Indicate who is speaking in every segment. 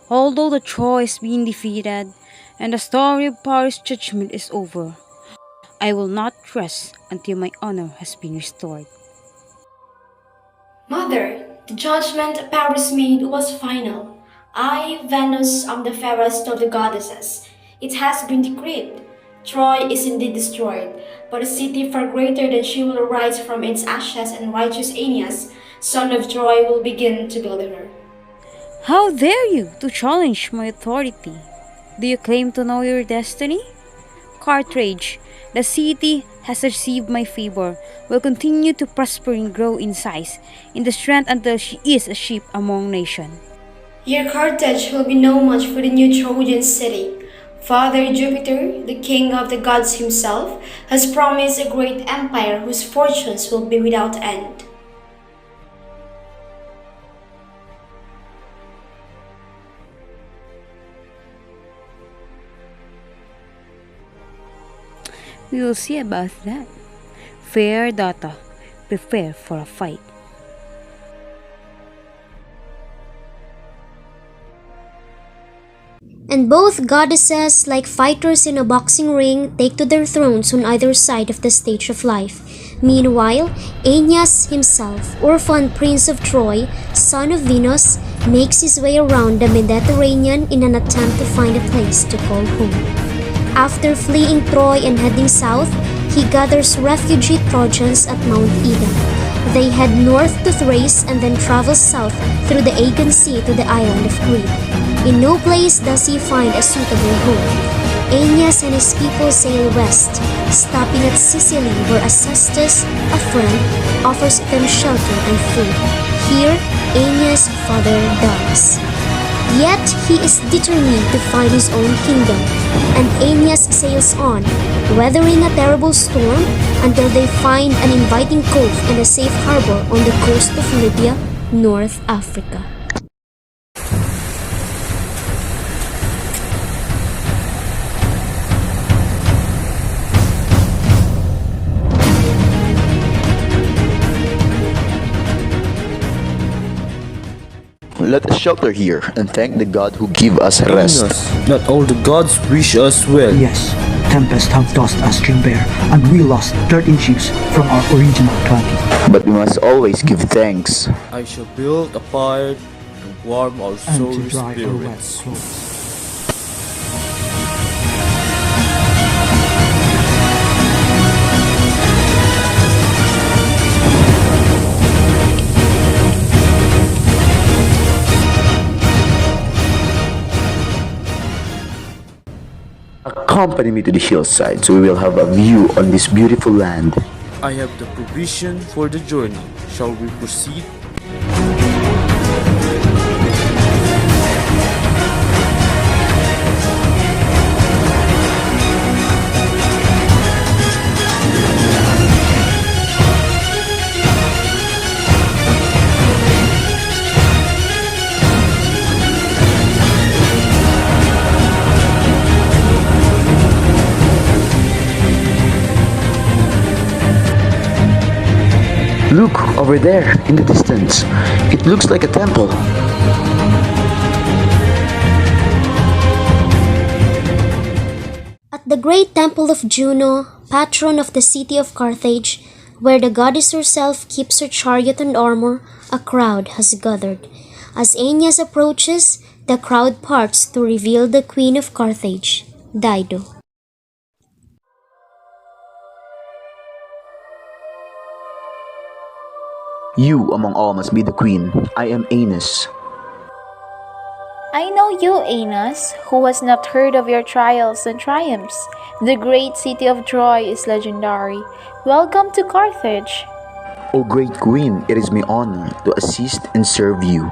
Speaker 1: Although the Troy has been defeated and the story of Paris' judgment is over, I will not rest until my honor has been restored.
Speaker 2: Mother, the judgment Paris made was final. I, Venus, am the fairest of the goddesses. It has been decreed. Troy is indeed destroyed, but a city far greater than she will arise from its ashes, and righteous Aeneas, son of Troy, will begin to build her.
Speaker 1: How dare you to challenge my authority? Do you claim to know your destiny? Carthage, the city has received my favor, will continue to prosper and grow in size, in the strength until she is a ship among nations.
Speaker 2: Your Carthage will be no match for the new Trojan city. Father Jupiter, the king of the gods himself, has promised a great empire whose fortunes will be without end.
Speaker 1: We will see about that. Fair daughter, prepare for a fight.
Speaker 3: And both goddesses, like fighters in a boxing ring, take to their thrones on either side of the stage of life. Meanwhile, Aeneas himself, orphan prince of Troy, son of Venus, makes his way around the Mediterranean in an attempt to find a place to call home. After fleeing Troy and heading south, he gathers refugee Trojans at Mount Ida. They head north to Thrace and then travel south through the Aegean Sea to the island of Crete. In no place does he find a suitable home. Aeneas and his people sail west, stopping at Sicily where Acestus, a friend, offers them shelter and food. Here, Aeneas' father dies. Yet he is determined to find his own kingdom, and Aeneas sails on, weathering a terrible storm until they find an inviting cove and a safe harbor on the coast of Libya, North Africa.
Speaker 4: Let us shelter here and thank the God who give us rest.
Speaker 5: Us, not all the gods wish us well.
Speaker 6: Yes, tempests have tossed us stream bare, and we lost 13 ships from our original 20.
Speaker 4: But we must always give thanks.
Speaker 5: I shall build a fire to warm our
Speaker 6: And
Speaker 5: soul
Speaker 6: to dry our wet
Speaker 5: spirits.
Speaker 6: clothes.
Speaker 4: Accompany me to the hillside so we will have a view on this beautiful land.
Speaker 5: I have the provision for the journey. Shall we proceed?
Speaker 4: Look, over there, in the distance. It looks like a temple.
Speaker 3: At the great temple of Juno, patron of the city of Carthage, where the goddess herself keeps her chariot and armor, a crowd has gathered. As Aeneas approaches, the crowd parts to reveal the queen of Carthage, Dido.
Speaker 4: You among all must be the queen. I am Aeneas.
Speaker 7: I know you, Aeneas, who has not heard of your trials and triumphs. The great city of Troy is legendary. Welcome to Carthage.
Speaker 4: O great queen, it is my honor to assist and serve you.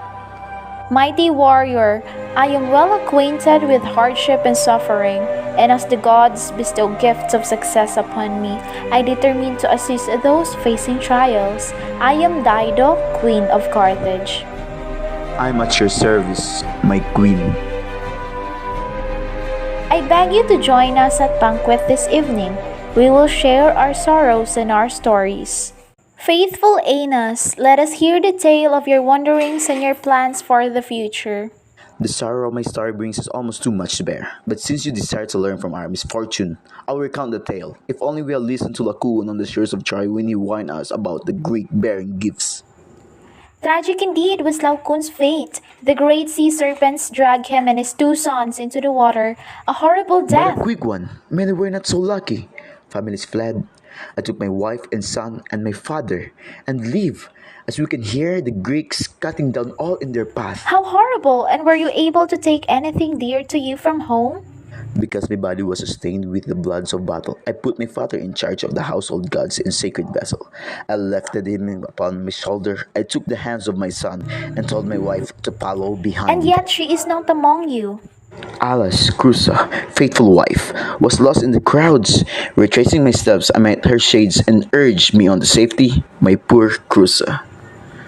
Speaker 7: Mighty warrior, I am well acquainted with hardship and suffering, and as the gods bestow gifts of success upon me, I determine to assist those facing trials. I am Dido, Queen of Carthage.
Speaker 4: I am at your service, my queen.
Speaker 7: I beg you to join us at banquet this evening. We will share our sorrows and our stories. Faithful Aeneas, let us hear the tale of your wanderings and your plans for the future.
Speaker 4: The sorrow my story brings is almost too much to bear. But since you desire to learn from our misfortune, I will recount the tale. If only we had listened to Laocoon on the shores of Troy when he warned us about the Greek bearing gifts.
Speaker 7: Tragic indeed was Laocoon's fate. The great sea serpents dragged him and his two sons into the water. A horrible
Speaker 4: But a
Speaker 7: death.
Speaker 4: quick one. Many were not so lucky. Families fled. I took my wife and son and my father and leave, as we can hear the Greeks cutting down all in their path.
Speaker 7: How horrible! And were you able to take anything dear to you from home?
Speaker 4: Because my body was stained with the bloods of battle, I put my father in charge of the household gods in sacred vessel. I lifted him upon my shoulder. I took the hands of my son and told my wife to follow behind.
Speaker 7: And yet she is not among you.
Speaker 4: Alas, Crusa, faithful wife, was lost in the crowds. Retracing my steps, I met her shades and urged me on to safety, my poor Crusa.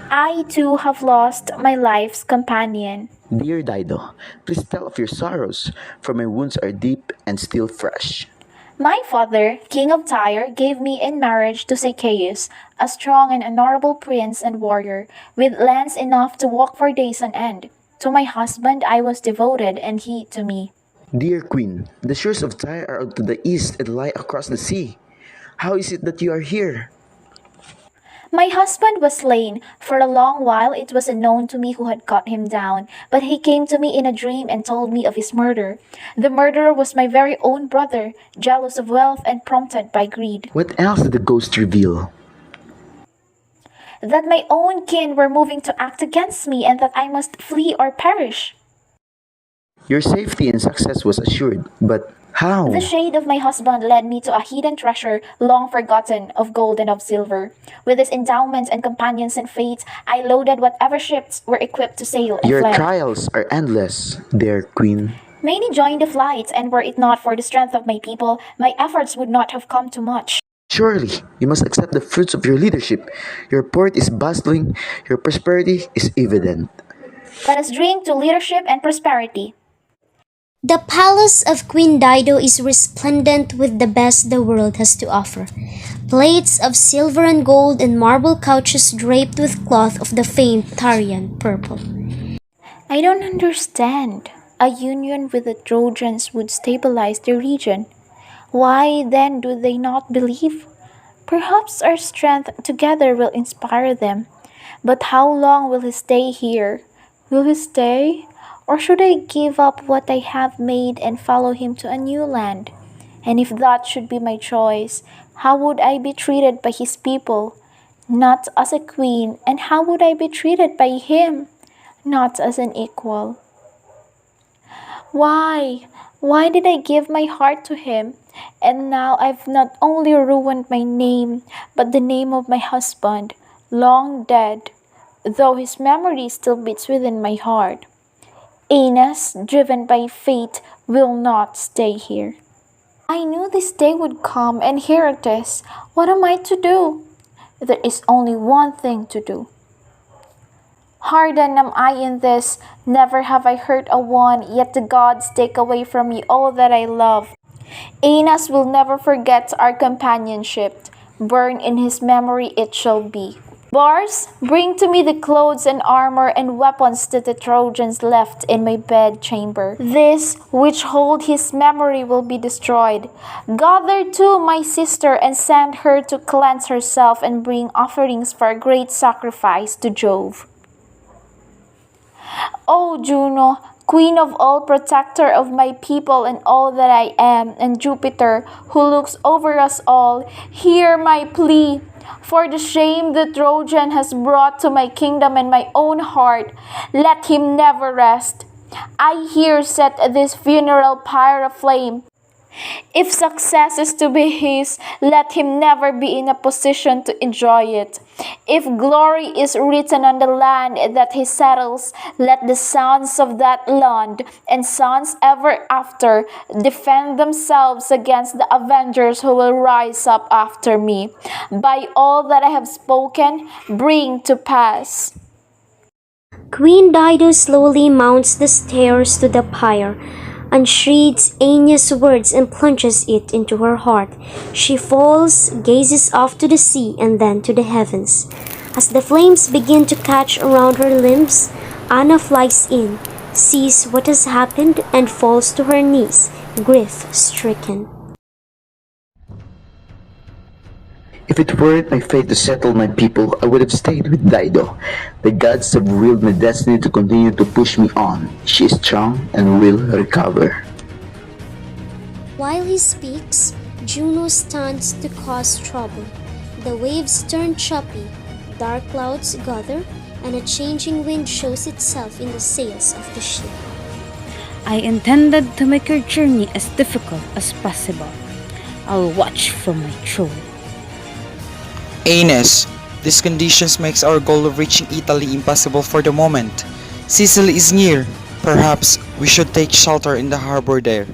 Speaker 7: I too have lost my life's companion.
Speaker 4: Dear Dido, please tell of your sorrows, for my wounds are deep and still fresh.
Speaker 7: My father, king of Tyre, gave me in marriage to Zacchaeus, a strong and honorable prince and warrior, with lands enough to walk for days on end. To my husband I was devoted, and he to me.
Speaker 4: Dear Queen, the shores of Tyre are to the east and lie across the sea. How is it that you are here?
Speaker 7: My husband was slain. For a long while it was unknown to me who had cut him down, but he came to me in a dream and told me of his murder. The murderer was my very own brother, jealous of wealth and prompted by greed.
Speaker 4: What else did the ghost reveal?
Speaker 7: That my own kin were moving to act against me and that I must flee or perish.
Speaker 4: Your safety and success was assured, but how?
Speaker 7: The shade of my husband led me to a hidden treasure long forgotten of gold and of silver. With his endowments and companions and fates, I loaded whatever ships were equipped to sail and
Speaker 4: Your
Speaker 7: fled.
Speaker 4: trials are endless, dear Queen.
Speaker 7: Many joined the flight, and were it not for the strength of my people, my efforts would not have come to much.
Speaker 4: Surely, you must accept the fruits of your leadership. Your port is bustling, your prosperity is evident.
Speaker 7: Let us drink to leadership and prosperity.
Speaker 3: The palace of Queen Dido is resplendent with the best the world has to offer. Plates of silver and gold and marble couches draped with cloth of the famed Tyrian purple.
Speaker 7: I don't understand. A union with the Trojans would stabilize the region. Why then do they not believe? Perhaps our strength together will inspire them. But how long will he stay here? Will he stay? Or should I give up what I have made and follow him to a new land? And if that should be my choice, how would I be treated by his people? Not as a queen, and how would I be treated by him? Not as an equal. Why? Why did I give my heart to him? And now I've not only ruined my name, but the name of my husband, long dead, though his memory still beats within my heart. Aeneas, driven by fate, will not stay here. I knew this day would come, and here it is. What am I to do? There is only one thing to do. Hardened am I in this, never have I hurt a one, yet the gods take away from me all that I love. Aeneas will never forget our companionship. Burned in his memory it shall be. Bars, bring to me the clothes and armor and weapons that the Trojans left in my bed chamber. This which hold his memory will be destroyed. Gather too my sister and send her to cleanse herself and bring offerings for a great sacrifice to Jove. O Juno, Queen of all, protector of my people and all that I am, and Jupiter, who looks over us all, hear my plea. For the shame the Trojan has brought to my kingdom and my own heart, let him never rest. I here set this funeral pyre aflame. If success is to be his, let him never be in a position to enjoy it. If glory is written on the land that he settles, let the sons of that land and sons ever after defend themselves against the avengers who will rise up after me. By all that I have spoken, bring to pass.
Speaker 3: Queen Dido slowly mounts the stairs to the pyre, unsheathes Aeneas' words and plunges it into her heart. She falls, gazes off to the sea and then to the heavens. As the flames begin to catch around her limbs, Anna flies in, sees what has happened, and falls to her knees, grief-stricken.
Speaker 4: If it weren't my fate to settle my people, I would have stayed with Dido. The gods have willed my destiny to continue to push me on. She is strong and will recover.
Speaker 3: While he speaks, Juno stands to cause trouble. The waves turn choppy, dark clouds gather, and a changing wind shows itself in the sails of the ship.
Speaker 1: I intended to make your journey as difficult as possible. I'll watch from my throne.
Speaker 8: Aeneas, these conditions makes our goal of reaching Italy impossible for the moment. Sicily is near. Perhaps we should take shelter in the harbor there.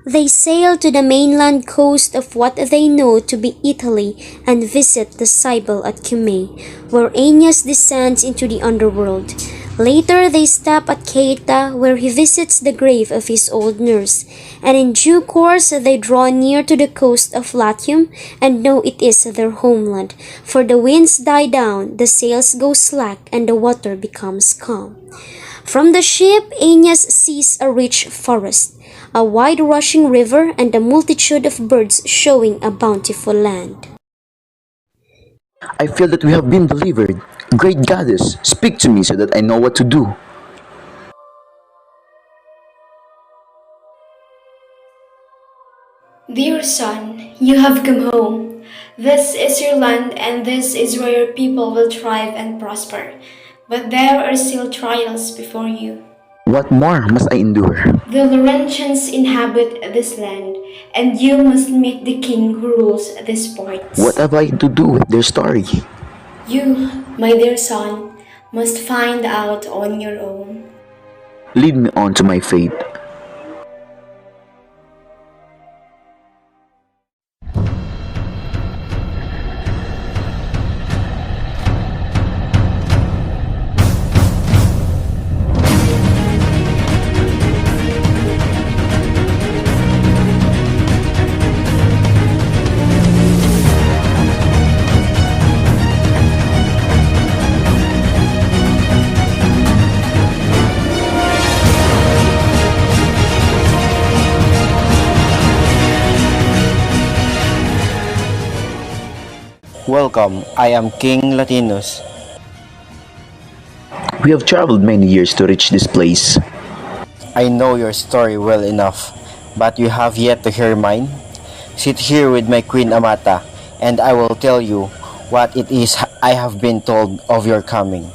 Speaker 3: They sail to the mainland coast of what they know to be Italy and visit the Sibyl at Cumae, where Aeneas descends into the underworld. Later they stop at Caeta, where he visits the grave of his old nurse, and in due course they draw near to the coast of Latium and know it is their homeland, for the winds die down, the sails go slack, and the water becomes calm. From the ship Aeneas sees a rich forest, a wide rushing river, and a multitude of birds showing a bountiful land.
Speaker 4: I feel that we have been delivered. Great goddess, speak to me so that I know what to do.
Speaker 2: Dear son, you have come home. This is your land, and this is where your people will thrive and prosper. But there are still trials before you.
Speaker 4: What more must I endure?
Speaker 2: The Laurentians inhabit this land, and you must meet the king who rules these parts.
Speaker 4: What have I to do with their story?
Speaker 2: You, my dear son, must find out on your own.
Speaker 4: Lead me on to my fate.
Speaker 9: Welcome, I am King Latinus.
Speaker 4: We have traveled many years to reach this place.
Speaker 9: I know your story well enough, but you have yet to hear mine. Sit here with my Queen Amata, and I will tell you what it is I have been told of your coming.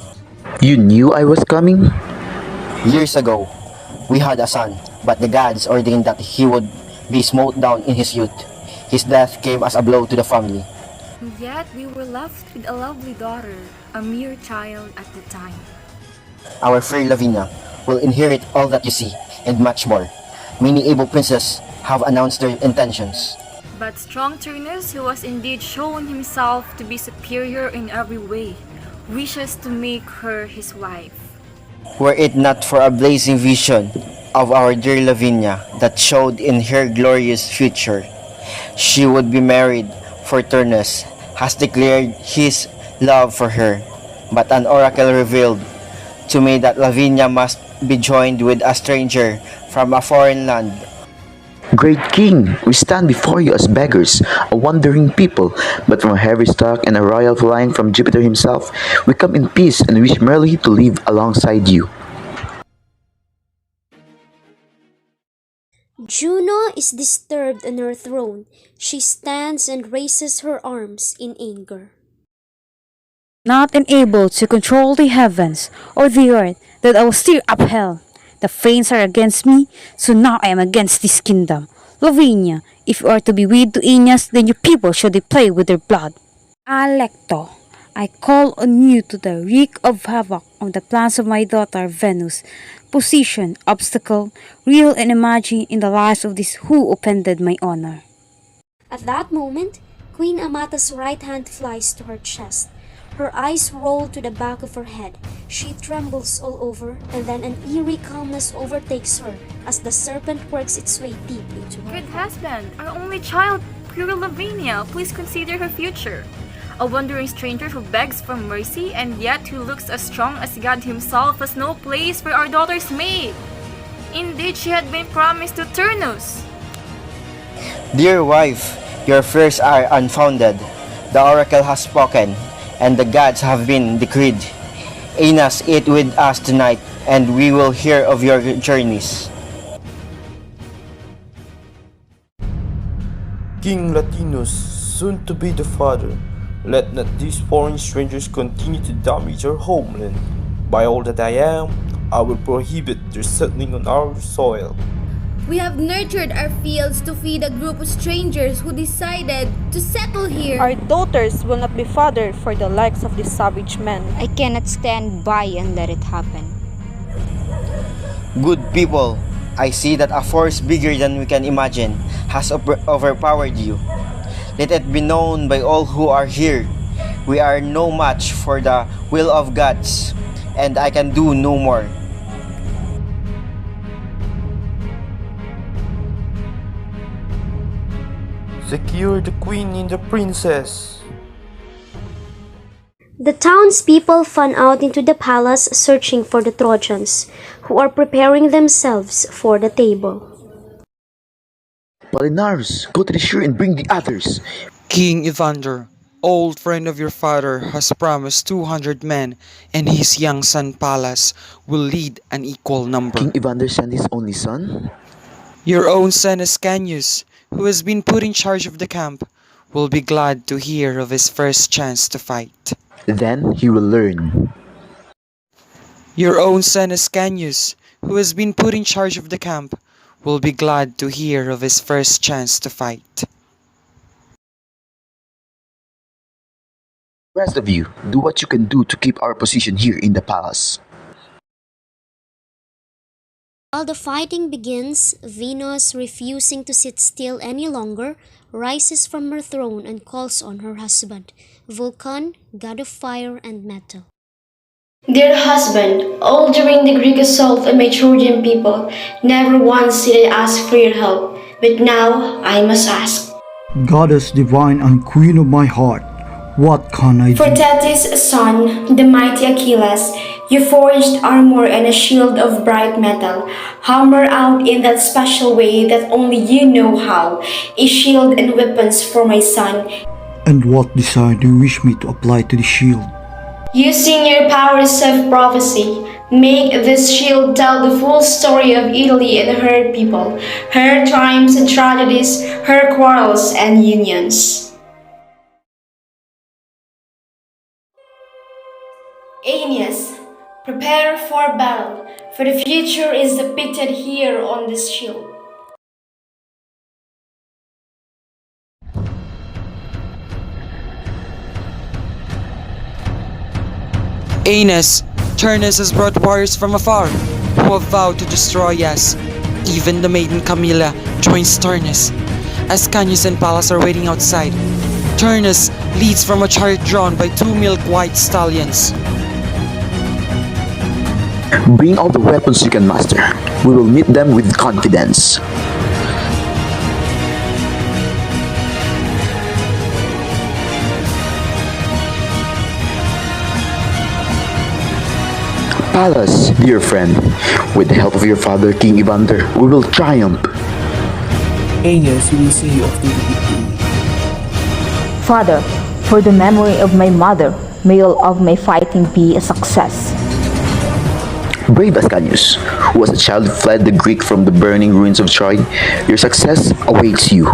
Speaker 4: You knew I was coming?
Speaker 9: Years ago, we had a son, but the gods ordained that he would be smote down in his youth. His death came as a blow to the family.
Speaker 10: Yet we were left with a lovely daughter, a mere child at the time.
Speaker 9: Our fair Lavinia will inherit all that you see, and much more. Many able princes have announced their intentions.
Speaker 10: But strong Turnus, who has indeed shown himself to be superior in every way, wishes to make her his wife.
Speaker 9: Were it not for a blazing vision of our dear Lavinia that showed in her glorious future, she would be married, for Turnus has declared his love for her. But an oracle revealed to me that Lavinia must be joined with a stranger from a foreign land.
Speaker 4: Great king, we stand before you as beggars, a wandering people, but from a heavy stock and a royal line from Jupiter himself, we come in peace and wish merely to live alongside you.
Speaker 3: Juno is disturbed on her throne. She stands and raises her arms in anger.
Speaker 1: Not enabled to control the heavens or the earth, that I will steer up hell. The Fanes are against me, so now I am against this kingdom. Lavinia, if you are to be wed to Aeneas, then your people should play with their blood. Alecto, I call on you to the wreak of havoc on the plans of my daughter Venus. Position, obstacle, real and imagined in the lives of these who offended my honor.
Speaker 3: At that moment, Queen Amata's right hand flies to her chest. Her eyes roll to the back of her head. She trembles all over, and then an eerie calmness overtakes her as the serpent works its way deep into her.
Speaker 10: Good husband, our only child, pure Lavinia, please consider her future. A wandering stranger who begs for mercy and yet who looks as strong as God himself has no place for our daughter's maid. Indeed, she had been promised to Turnus.
Speaker 9: Dear wife, your fears are unfounded. The oracle has spoken, and the gods have been decreed. Aeneas, eat with us tonight, and we will hear of your journeys.
Speaker 5: King Latinus, soon to be the father, let not these foreign strangers continue to damage our homeland. By all that I am, I will prohibit their settling on our soil.
Speaker 11: We have nurtured our fields to feed a group of strangers who decided to settle here.
Speaker 12: Our daughters will not be fathered for the likes of these savage men.
Speaker 13: I cannot stand by and let it happen.
Speaker 9: Good people, I see that a force bigger than we can imagine has overpowered you. Let it be known by all who are here, we are no match for the will of gods, and I can do no more.
Speaker 5: Secure the queen and the princess.
Speaker 3: The townspeople fan out into the palace searching for the Trojans, who are preparing themselves for the table.
Speaker 4: Palinarus, go to the shore and bring the others.
Speaker 8: King Evander, old friend of your father, has promised 200 men, and his young son Pallas will lead an equal number.
Speaker 4: King Evander sent his only son?
Speaker 8: Your own son Ascanius, who has been put in charge of the camp, will be glad to hear of his first chance to fight.
Speaker 4: Then he will learn.
Speaker 8: Your own son Ascanius, who has been put in charge of the camp, will be glad to hear of his first chance to fight.
Speaker 4: The rest of you, do what you can do to keep our position here in the palace.
Speaker 3: While the fighting begins, Venus, refusing to sit still any longer, rises from her throne and calls on her husband, Vulcan, god of fire and metal.
Speaker 2: Dear husband, all during the Greek assault on my Trojan people, never once did I ask for your help, but now I must ask.
Speaker 6: Goddess divine and queen of my heart, what can I do?
Speaker 2: For Thetis' son, the mighty Achilles, you forged armor and a shield of bright metal, hammer out in that special way that only you know how, a shield and weapons for my son.
Speaker 6: And what desire do you wish me to apply to the shield?
Speaker 2: Using your powers of prophecy, make this shield tell the full story of Italy and her people, her triumphs and tragedies, her quarrels and unions. Aeneas, prepare for battle, for the future is depicted here on this shield.
Speaker 8: Aeneas, Turnus has brought warriors from afar, who have vowed to destroy us. Even the maiden Camilla joins Turnus. Ascanius and Pallas are waiting outside. Turnus leads from a chariot drawn by 2 milk-white stallions.
Speaker 4: Bring all the weapons you can master. We will meet them with confidence. Pallas, dear friend, with the help of your father, King Evander, we will triumph.
Speaker 14: Aeneas, we will see you after the victory.
Speaker 15: Father, for the memory of my mother, may all of my fighting be a success.
Speaker 4: Brave Ascanius, who as a child fled the Greek from the burning ruins of Troy, your success awaits you.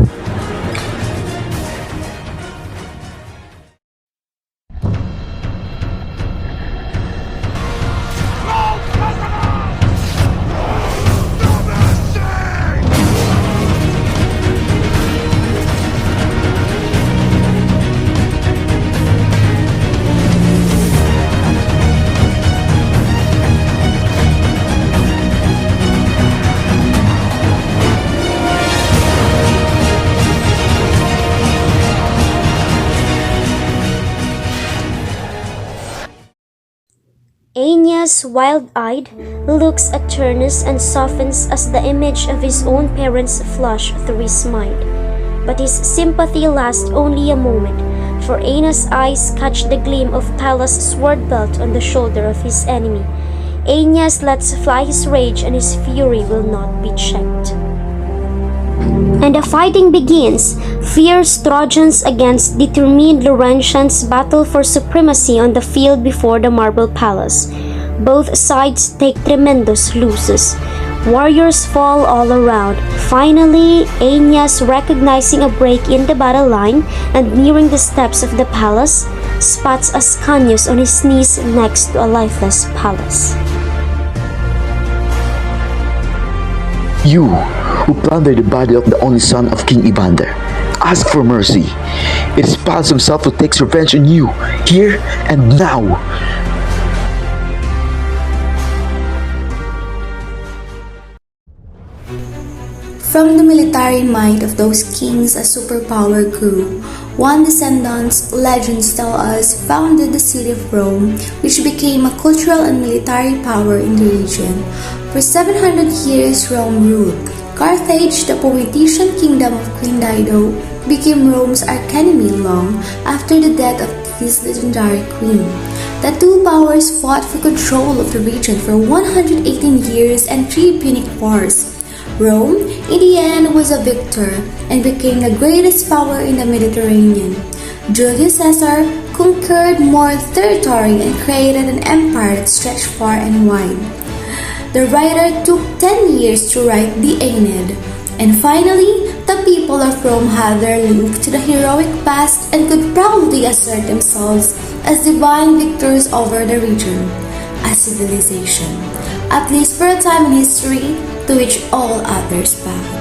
Speaker 3: Aeneas, wild-eyed, looks at Turnus and softens as the image of his own parents flash through his mind. But his sympathy lasts only a moment, for Aeneas' eyes catch the gleam of Pallas' sword belt on the shoulder of his enemy. Aeneas lets fly his rage and his fury will not be checked. And the fighting begins. Fierce Trojans against determined Laurentians battle for supremacy on the field before the marble palace. Both sides take tremendous losses. Warriors fall all around. Finally, Aeneas, recognizing a break in the battle line and nearing the steps of the palace, spots Ascanius on his knees next to a lifeless Pallas.
Speaker 4: You, who plundered the body of the only son of King Evander, ask for mercy. It is Pallas himself who takes revenge on you, here and now.
Speaker 2: From the military might of those kings a superpower grew. One descendants, legends tell us, founded the city of Rome, which became a cultural and military power in the region. For 700 years Rome ruled. Carthage, the Poetician kingdom of Queen Dido, became Rome's archenemy long after the death of this legendary queen. The two powers fought for control of the region for 118 years and 3 Punic wars. Rome, in the end, was a victor and became the greatest power in the Mediterranean. Julius Caesar conquered more territory and created an empire that stretched far and wide. The writer took 10 years to write the Aeneid, and finally, the people of Rome had their link to the heroic past and could proudly assert themselves as divine victors over the region, a civilization, at least for a time in history, to which all others bow.